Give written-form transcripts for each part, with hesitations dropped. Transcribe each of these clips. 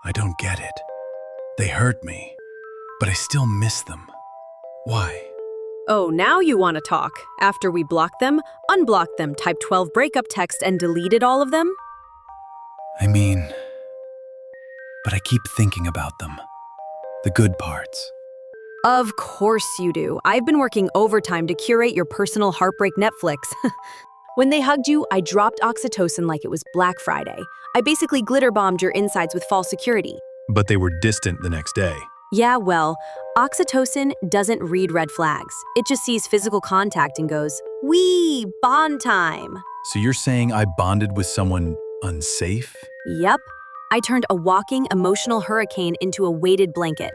I don't get it. They hurt me, but I still miss them. Why? Oh, now you want to talk. After we blocked them, unblocked them, typed 12 breakup texts, and deleted all of them? But I keep thinking about them. The good parts. Of course you do. I've been working overtime to curate your personal heartbreak Netflix. When they hugged you, I dropped oxytocin like it was Black Friday. I basically glitter bombed your insides with false security. But they were distant the next day. Yeah, well, oxytocin doesn't read red flags. It just sees physical contact and goes, "Wee, bond time." So you're saying I bonded with someone unsafe? Yep. I turned a walking emotional hurricane into a weighted blanket.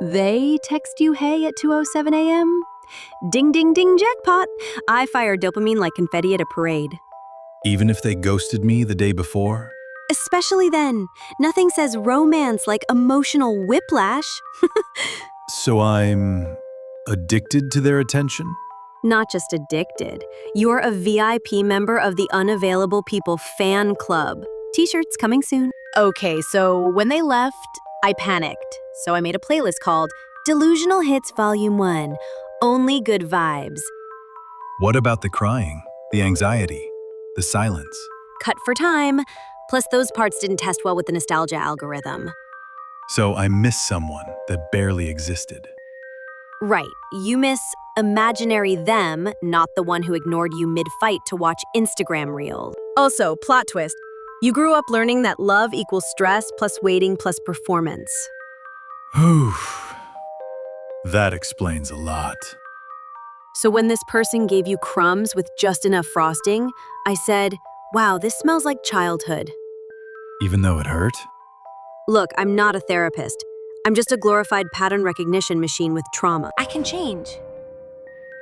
They text you hey at 2:07 a.m.? Ding, ding, ding, jackpot. I fire dopamine like confetti at a parade. Even if they ghosted me the day before? Especially then. Nothing says romance like emotional whiplash. So I'm addicted to their attention? Not just addicted. You're a VIP member of the Unavailable People fan club. T-shirts coming soon. Okay, so when they left, I panicked. So I made a playlist called Delusional Hits Volume 1. Only good vibes. What about the crying, the anxiety, the silence? Cut for time. Plus, those parts didn't test well with the nostalgia algorithm. So I miss someone that barely existed. Right. You miss imaginary them, not the one who ignored you mid-fight to watch Instagram reels. Also, plot twist. You grew up learning that love equals stress plus waiting plus performance. Whew. That explains a lot. So when this person gave you crumbs with just enough frosting, I said, "Wow, this smells like childhood." Even though it hurt? Look, I'm not a therapist. I'm just a glorified pattern recognition machine with trauma. I can change.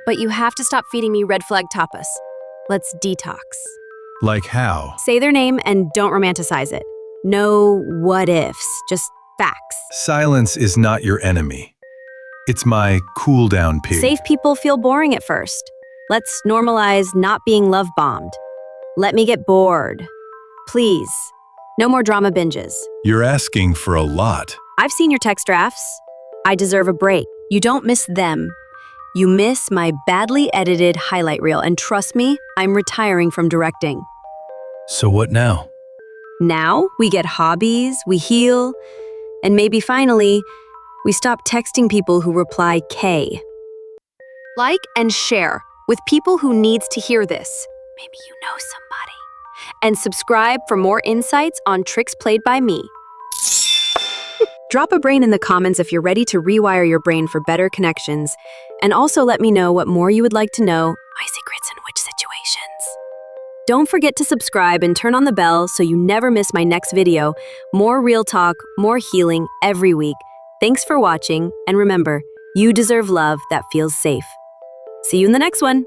But you have to stop feeding me red flag tapas. Let's detox. Like how? Say their name and don't romanticize it. No what ifs, just facts. Silence is not your enemy. It's my cool down period. Safe people feel boring at first. Let's normalize not being love bombed. Let me get bored. Please. No more drama binges. You're asking for a lot. I've seen your text drafts. I deserve a break. You don't miss them. You miss my badly edited highlight reel, and trust me, I'm retiring from directing. So what now? Now, we get hobbies, we heal, and maybe finally, we stop texting people who reply K. Like and share with people who needs to hear this. Maybe you know somebody. And subscribe for more insights on tricks played by me. Drop a brain in the comments if you're ready to rewire your brain for better connections. And also let me know what more you would like to know, my secrets in which situations. Don't forget to subscribe and turn on the bell so you never miss my next video. More real talk, more healing every week. Thanks for watching, and remember, you deserve love that feels safe. See you in the next one.